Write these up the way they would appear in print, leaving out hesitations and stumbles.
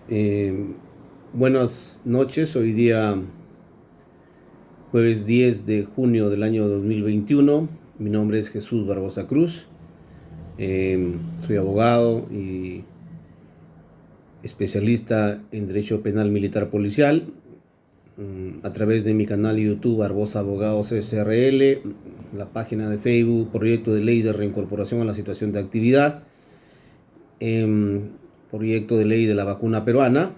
Eh, Buenas noches, hoy día jueves 10 de junio del año 2021. Mi nombre es Jesús Barbosa Cruz. Soy abogado y especialista en Derecho Penal Militar Policial. A través de mi canal YouTube Barbosa Abogados SRL, la página de Facebook Proyecto de Ley de Reincorporación a la Situación de Actividad, Proyecto de Ley de la Vacuna Peruana.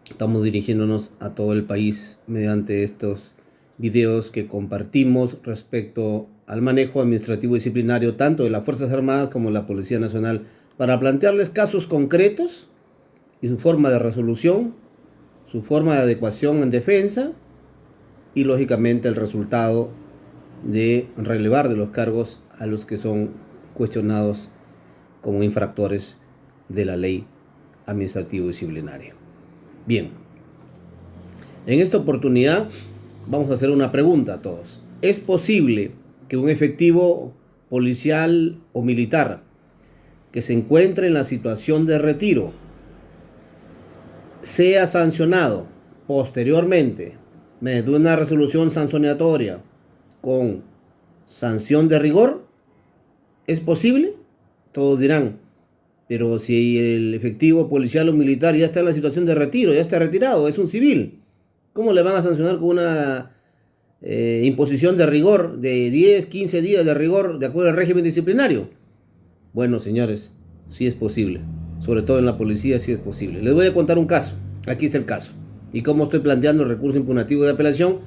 Estamos dirigiéndonos a todo el país mediante estos videos que compartimos respecto al manejo administrativo disciplinario tanto de las Fuerzas Armadas como de la Policía Nacional para plantearles casos concretos y su forma de resolución, su forma de adecuación en defensa y lógicamente el resultado de relevar de los cargos a los que son cuestionados como infractores de la ley administrativo disciplinaria. Bien, en esta oportunidad vamos a hacer una pregunta a todos. ¿Es posible que un efectivo policial o militar que se encuentre en la situación de retiro sea sancionado posteriormente mediante una resolución sancionatoria con sanción de rigor? ¿Es posible? Todos dirán, pero si el efectivo policial o militar ya está en la situación de retiro, ya está retirado, es un civil, ¿cómo le van a sancionar con una imposición de rigor de 10, 15 días de rigor de acuerdo al régimen disciplinario? Bueno, señores, sí es posible. Sobre todo en la policía sí es posible. Les voy a contar un caso. Aquí está el caso. Y cómo estoy planteando el recurso impugnativo de apelación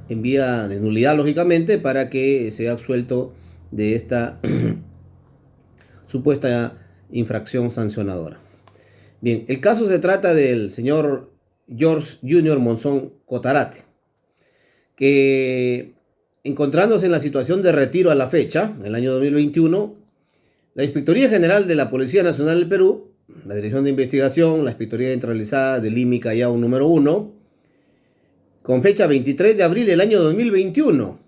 en vía de nulidad, lógicamente, para que sea absuelto de esta supuesta infracción sancionadora. Bien, el caso se trata del señor George Junior Monzón Cotarate, que encontrándose en la situación de retiro a la fecha, en el año 2021, la Inspectoría General de la Policía Nacional del Perú, la Dirección de Investigación, la Inspectoría Centralizada del IMI Callao número 1, con fecha 23 de abril del año 2021,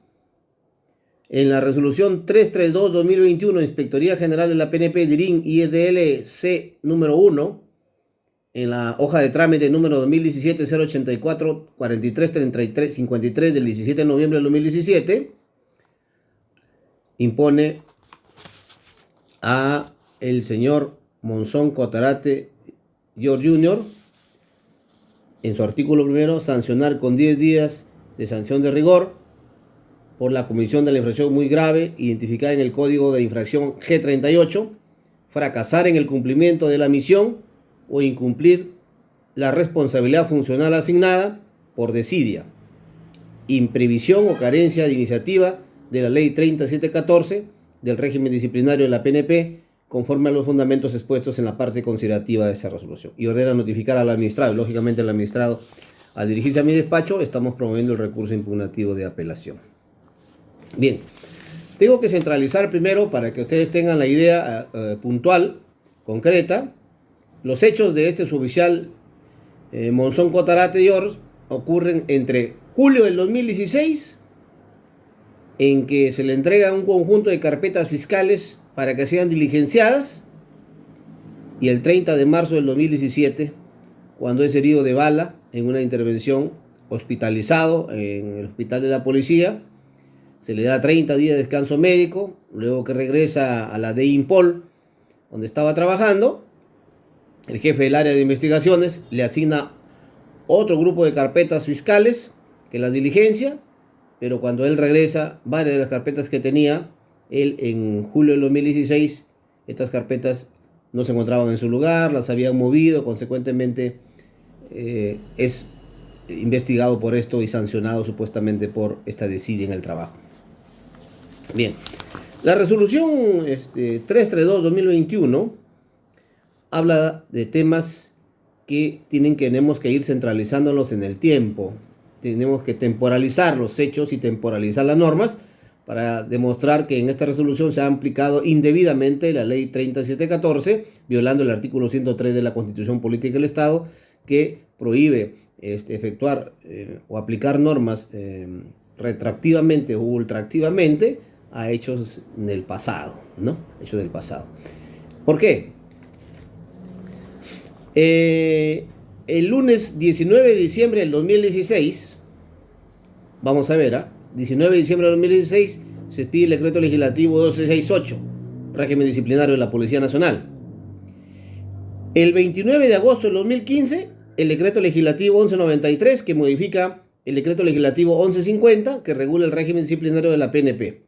en la resolución 332-2021, Inspectoría General de la PNP, DIRIN IEDLC número 1, en la hoja de trámite número 2017-084-4333-53 del 17 de noviembre del 2017, impone a el señor Monzón Cotarate George Jr., en su artículo primero, sancionar con 10 días de sanción de rigor por la comisión de la infracción muy grave identificada en el Código de Infracción G38, fracasar en el cumplimiento de la misión o incumplir la responsabilidad funcional asignada por desidia, imprevisión o carencia de iniciativa de la Ley 3714 del régimen disciplinario de la PNP, conforme a los fundamentos expuestos en la parte considerativa de esa resolución. Y ordena notificar al administrado. Lógicamente el administrado, al dirigirse a mi despacho, estamos promoviendo el recurso impugnativo de apelación. Bien, tengo que centralizar primero, para que ustedes tengan la idea puntual, concreta, los hechos de este suboficial Monzón Cotarate George ocurren entre julio del 2016, en que se le entrega un conjunto de carpetas fiscales para que sean diligenciadas, y el 30 de marzo del 2017, cuando es herido de bala en una intervención, hospitalizado en el hospital de la policía. Se le da 30 días de descanso médico, luego que regresa a la DINPOL, donde estaba trabajando. El jefe del área de investigaciones le asigna otro grupo de carpetas fiscales que las diligencia, pero cuando él regresa, varias de las carpetas que tenía él en julio del 2016, estas carpetas no se encontraban en su lugar, las habían movido, consecuentemente es investigado por esto y sancionado supuestamente por esta desidia en el trabajo. Bien, la resolución 332-2021 habla de temas que tenemos que ir centralizándolos en el tiempo. Tenemos que temporalizar los hechos y temporalizar las normas para demostrar que en esta resolución se ha aplicado indebidamente la ley 3714, violando el artículo 103 de la Constitución Política del Estado, que prohíbe efectuar o aplicar normas retroactivamente o ultraactivamente a hechos del pasado, ¿no? Hechos del pasado. ¿Por qué? Eh, el lunes 19 de diciembre del 2016, vamos a ver, 19 de diciembre del 2016, se pide el decreto legislativo 1268, régimen disciplinario de la Policía Nacional. El 29 de agosto del 2015, el decreto legislativo 1193, que modifica el decreto legislativo 1150, que regula el régimen disciplinario de la PNP.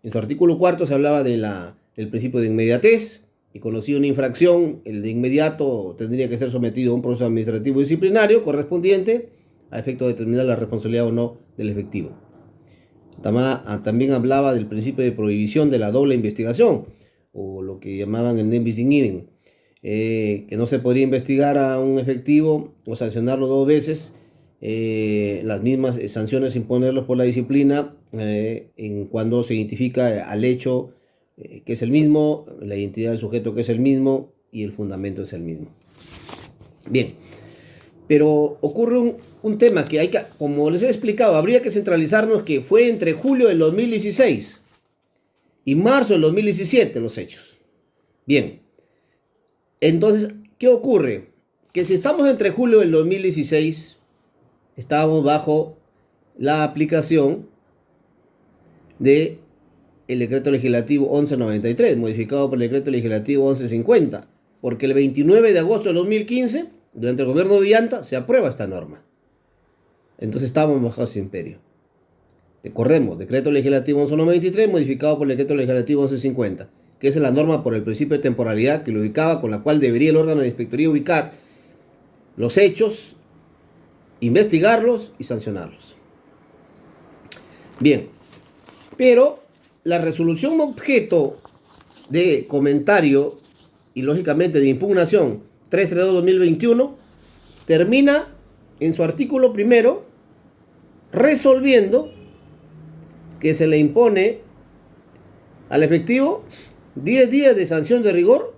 En su artículo 4 se hablaba del principio de inmediatez, y conocido una infracción, el de inmediato tendría que ser sometido a un proceso administrativo disciplinario correspondiente a efecto de determinar la responsabilidad o no del efectivo. También hablaba del principio de prohibición de la doble investigación, o lo que llamaban el nem bis in idem, que no se podría investigar a un efectivo o sancionarlo dos veces, las mismas sanciones imponerlos por la disciplina en cuando se identifica al hecho que es el mismo, la identidad del sujeto que es el mismo y el fundamento es el mismo. Bien, pero ocurre un tema que hay que, como les he explicado, habría que centralizarnos que fue entre julio del 2016 y marzo del 2017 los hechos. Bien, entonces, ¿qué ocurre? Que si estamos entre julio del 2016, estábamos bajo la aplicación de el decreto legislativo 1193, modificado por el decreto legislativo 1150, porque el 29 de agosto de 2015, durante el gobierno de Ollanta, se aprueba esta norma. Entonces estábamos bajo ese imperio. Recordemos, decreto legislativo 1193, modificado por el decreto legislativo 1150, que es la norma por el principio de temporalidad que lo ubicaba, con la cual debería el órgano de inspectoría ubicar los hechos, investigarlos y sancionarlos. Bien, pero la resolución objeto de comentario y lógicamente de impugnación 332-2021 termina en su artículo primero resolviendo que se le impone al efectivo 10 días de sanción de rigor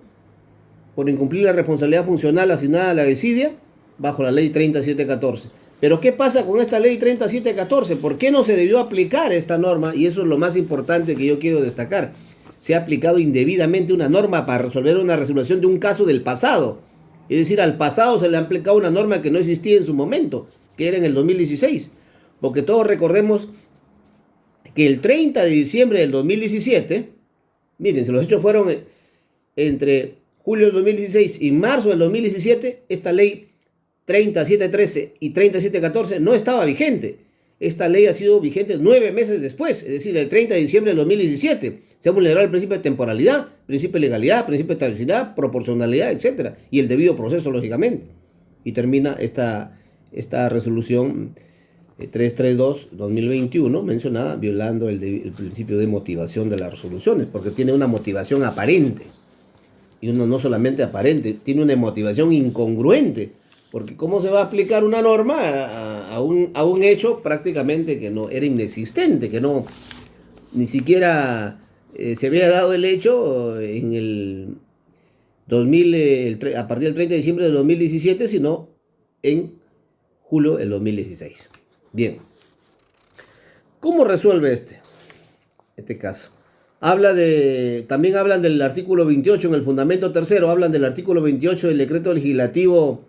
por incumplir la responsabilidad funcional asignada a la desidia bajo la ley 3714. Pero ¿qué pasa con esta ley 3714? ¿Por qué no se debió aplicar esta norma? Y eso es lo más importante que yo quiero destacar. Se ha aplicado indebidamente una norma para resolver una resolución de un caso del pasado. Es decir, al pasado se le ha aplicado una norma que no existía en su momento, que era en el 2016. Porque todos recordemos que el 30 de diciembre del 2017, miren, si los hechos fueron entre julio del 2016 y marzo del 2017, esta ley 3713 y 3714 no estaba vigente. Esta ley ha sido vigente 9 meses después, es decir, el 30 de diciembre del 2017. Se ha vulnerado el principio de temporalidad, principio de legalidad, principio de estabilidad, proporcionalidad, etc. Y el debido proceso, lógicamente. Y termina esta resolución 332-2021 mencionada violando el principio de motivación de las resoluciones, porque tiene una motivación aparente. Y no solamente aparente, tiene una motivación incongruente. Porque ¿cómo se va a aplicar una norma a un hecho prácticamente que no era inexistente, que no ni siquiera se había dado el hecho en el 2000, a partir del 30 de diciembre del 2017, sino en julio del 2016? Bien. ¿Cómo resuelve este caso? También hablan del artículo 28 en el fundamento tercero, hablan del artículo 28 del decreto legislativo,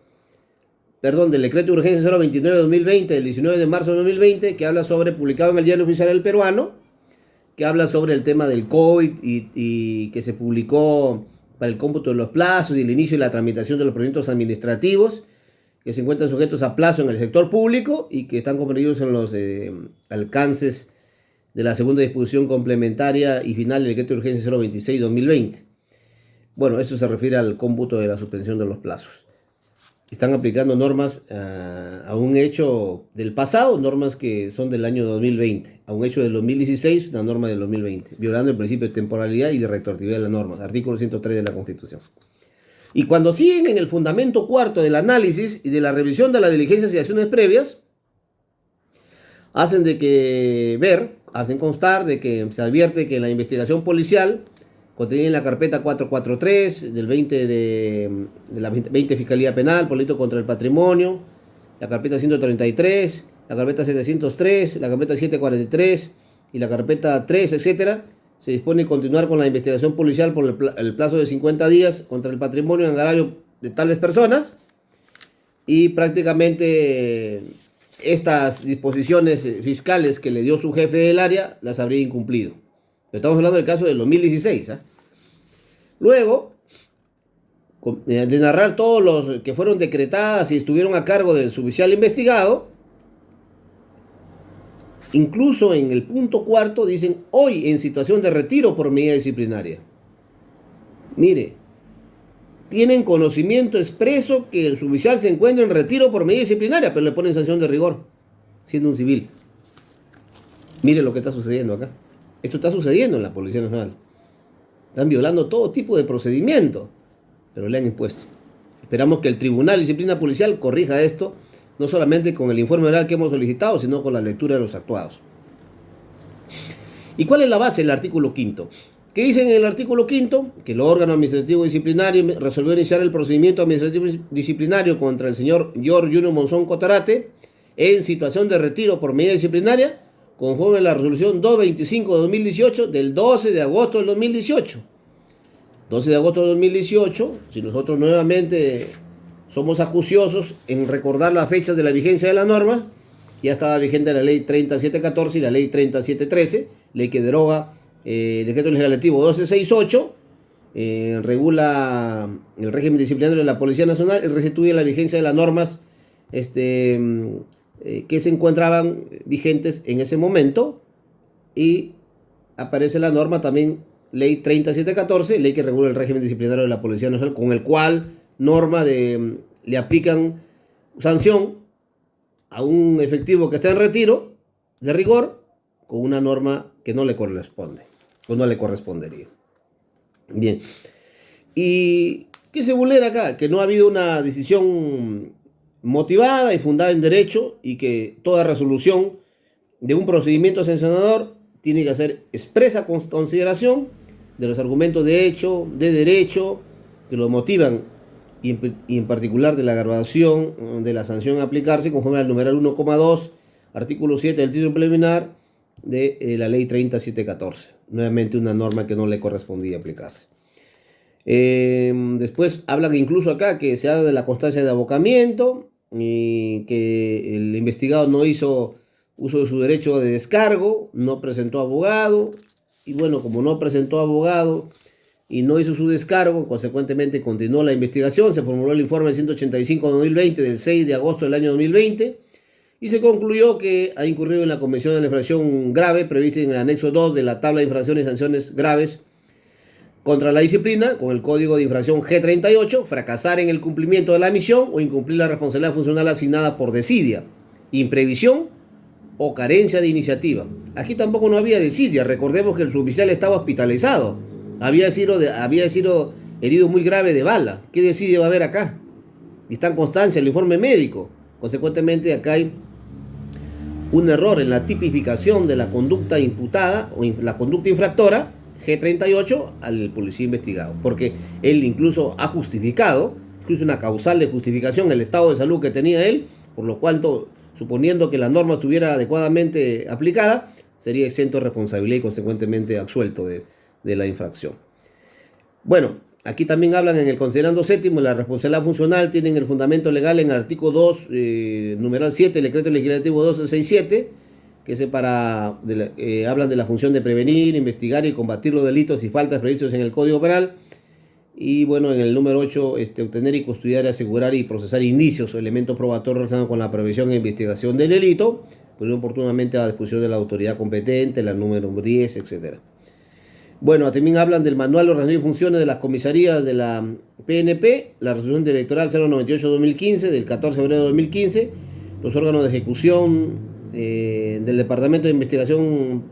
del decreto de urgencia 029-2020, del 19 de marzo de 2020, que habla sobre, publicado en el Diario Oficial del Peruano, que habla sobre el tema del COVID y que se publicó para el cómputo de los plazos y el inicio de la tramitación de los procedimientos administrativos que se encuentran sujetos a plazo en el sector público y que están comprendidos en los alcances de la segunda disposición complementaria y final del decreto de urgencia 026-2020. Bueno, eso se refiere al cómputo de la suspensión de los plazos. Están aplicando normas a un hecho del pasado, normas que son del año 2020, a un hecho del 2016, una norma del 2020, violando el principio de temporalidad y de retroactividad de las normas, artículo 103 de la Constitución. Y cuando siguen en el fundamento cuarto del análisis y de la revisión de las diligencias y acciones previas, hacen constar de que se advierte que la investigación policial contenida en la carpeta 443 del 20 de la 20 Fiscalía Penal por delito contra el patrimonio, la carpeta 133, la carpeta 703, la carpeta 743 y la carpeta 3, etcétera, se dispone a continuar con la investigación policial por el plazo de 50 días contra el patrimonio en agravio de tales personas y prácticamente estas disposiciones fiscales que le dio su jefe del área las habría incumplido. Pero estamos hablando del caso del 2016. Luego de narrar todos los que fueron decretadas y estuvieron a cargo del suboficial investigado, incluso en el punto cuarto dicen hoy en situación de retiro por medida disciplinaria. Mire, tienen conocimiento expreso que el suboficial se encuentra en retiro por medida disciplinaria, pero le ponen sanción de rigor, siendo un civil. Mire lo que está sucediendo acá. Esto está sucediendo en la Policía Nacional. Están violando todo tipo de procedimiento, pero le han impuesto. Esperamos que el Tribunal de Disciplina Policial corrija esto, no solamente con el informe oral que hemos solicitado, sino con la lectura de los actuados. ¿Y cuál es la base del artículo 5? ¿Qué dicen en el artículo 5? Que el órgano administrativo disciplinario resolvió iniciar el procedimiento administrativo disciplinario contra el señor George Junior Monzón Cotarate en situación de retiro por medida disciplinaria, conforme a la resolución 225 de 2018 del 12 de agosto del 2018. 12 de agosto de 2018, si nosotros nuevamente somos acuciosos en recordar las fechas de la vigencia de la norma, ya estaba vigente la ley 3714 y la ley 3713, ley que deroga el decreto legislativo 1268, regula el régimen disciplinario de la Policía Nacional y restituye la vigencia de las normas que se encontraban vigentes en ese momento, y aparece la norma también, ley 3714, ley que regula el régimen disciplinario de la Policía Nacional, con el cual le aplican sanción a un efectivo que está en retiro de rigor con una norma que no le corresponde o no le correspondería. Bien. ¿Y qué se vulnera acá? Que no ha habido una decisión motivada y fundada en derecho, y que toda resolución de un procedimiento sancionador tiene que hacer expresa consideración de los argumentos de hecho, de derecho, que lo motivan, y en particular de la agravación de la sanción a aplicarse conforme al numeral 1,2, artículo 7 del título preliminar de la ley 3714. Nuevamente una norma que no le correspondía aplicarse. Después hablan incluso acá que se habla de la constancia de abocamiento y que el investigado no hizo uso de su derecho de descargo, no presentó abogado, y bueno, como no presentó abogado y no hizo su descargo, consecuentemente continuó la investigación, se formuló el informe 185/2020 del 6 de agosto del año 2020 y se concluyó que ha incurrido en la comisión de la infracción grave prevista en el anexo 2 de la tabla de infracciones y sanciones graves contra la disciplina, con el código de infracción G38, fracasar en el cumplimiento de la misión o incumplir la responsabilidad funcional asignada por desidia, imprevisión o carencia de iniciativa. Aquí tampoco no había desidia. Recordemos que el suboficial estaba hospitalizado, había sido herido muy grave de bala. ¿Qué desidia va a haber acá? Y está en constancia el informe médico. Consecuentemente, acá hay un error en la tipificación de la conducta imputada o la conducta infractora G38 al policía investigado, porque él incluso ha justificado, incluso una causal de justificación, el estado de salud que tenía él, por lo cual, suponiendo que la norma estuviera adecuadamente aplicada, sería exento de responsabilidad y consecuentemente absuelto de la infracción. Bueno, aquí también hablan en el considerando séptimo, la responsabilidad funcional tienen el fundamento legal en el artículo 2, numeral 7, el decreto legislativo 1267, que hablan de la función de prevenir, investigar y combatir los delitos y faltas previstos en el Código Penal. Y bueno, en el número 8, obtener y custodiar, asegurar y procesar indicios o elementos probatorios relacionados con la prevención e investigación del delito, poner oportunamente a disposición de la autoridad competente, la número 10, etc. Bueno, también hablan del manual de organización y funciones de las comisarías de la PNP, la resolución directoral 098-2015 del 14 de febrero de 2015, los órganos de ejecución del Departamento de Investigación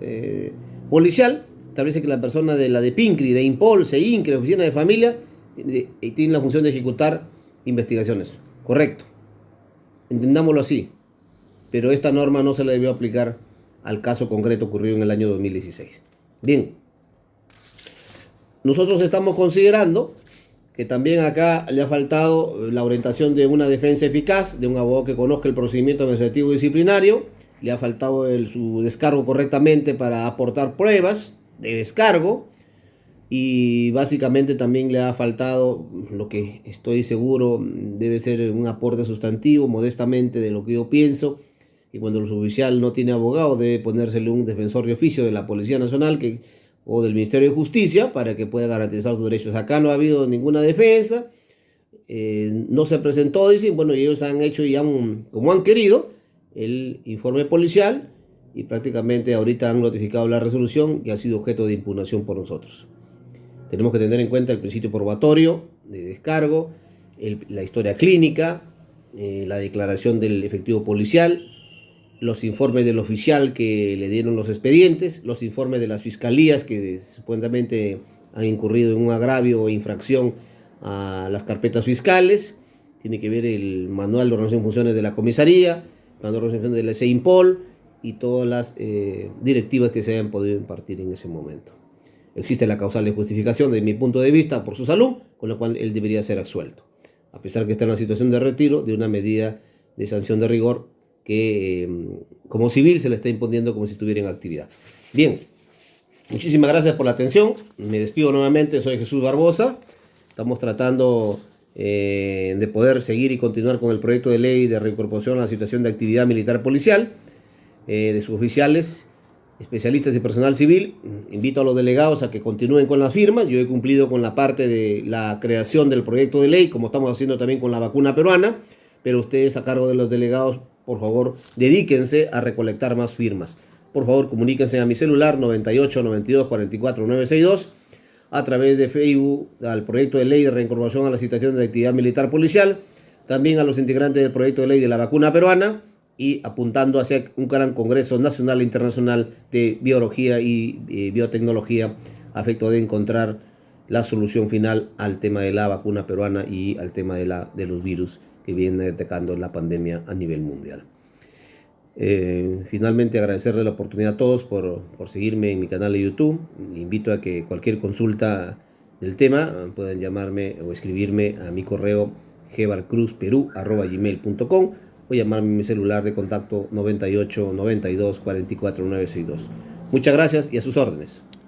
Policial establece que la persona de la de PINCRI, de INPOL, CEINCRE, Oficina de Familia, tiene la función de ejecutar investigaciones. Correcto. Entendámoslo así. Pero esta norma no se le debió aplicar al caso concreto ocurrido en el año 2016. Bien. Nosotros estamos considerando que también acá le ha faltado la orientación de una defensa eficaz, de un abogado que conozca el procedimiento administrativo disciplinario. Le ha faltado su descargo correctamente para aportar pruebas de descargo. y básicamente también le ha faltado, lo que estoy seguro debe ser un aporte sustantivo, modestamente, de lo que yo pienso, y cuando el suboficial no tiene abogado debe ponérsele un defensor de oficio de la Policía Nacional o del Ministerio de Justicia para que pueda garantizar sus derechos. Acá no ha habido ninguna defensa, no se presentó, dicen, bueno, y ellos han hecho ya como han querido el informe policial, y prácticamente ahorita han notificado la resolución que ha sido objeto de impugnación por nosotros. Tenemos que tener en cuenta el principio probatorio de descargo, la historia clínica, la declaración del efectivo policial, los informes del oficial que le dieron los expedientes, los informes de las fiscalías que supuestamente han incurrido en un agravio o infracción a las carpetas fiscales. Tiene que ver el manual de organización y funciones de la comisaría, el manual de organización y funciones de la CEIMPOL y todas las directivas que se hayan podido impartir en ese momento. Existe la causal de justificación, desde mi punto de vista, por su salud, con la cual él debería ser absuelto, a pesar que está en la situación de retiro de una medida de sanción de rigor que como civil se le está imponiendo como si estuviera en actividad. Bien, muchísimas gracias por la atención. Me despido nuevamente, soy Jesús Barbosa. Estamos tratando de poder seguir y continuar con el proyecto de ley de reincorporación a la situación de actividad militar policial de suboficiales, especialistas y personal civil. Invito a los delegados a que continúen con las firmas. Yo he cumplido con la parte de la creación del proyecto de ley, como estamos haciendo también con la vacuna peruana, pero ustedes, a cargo de los delegados, por favor, dedíquense a recolectar más firmas. Por favor, comuníquense a mi celular 98 92 44 962, a través de Facebook al proyecto de ley de reincorporación a la situación de actividad militar policial, también a los integrantes del proyecto de ley de la vacuna peruana, y apuntando hacia un gran congreso nacional e internacional de biología y biotecnología a efecto de encontrar la solución final al tema de la vacuna peruana y al tema de los virus que vienen atacando la pandemia a nivel mundial. Finalmente, agradecerle la oportunidad a todos por seguirme en mi canal de YouTube. Invito a que cualquier consulta del tema puedan llamarme o escribirme a mi correo gbarcruzperu@gmail.com o llamarme a mi celular de contacto 98 92 44 962. Muchas gracias y a sus órdenes.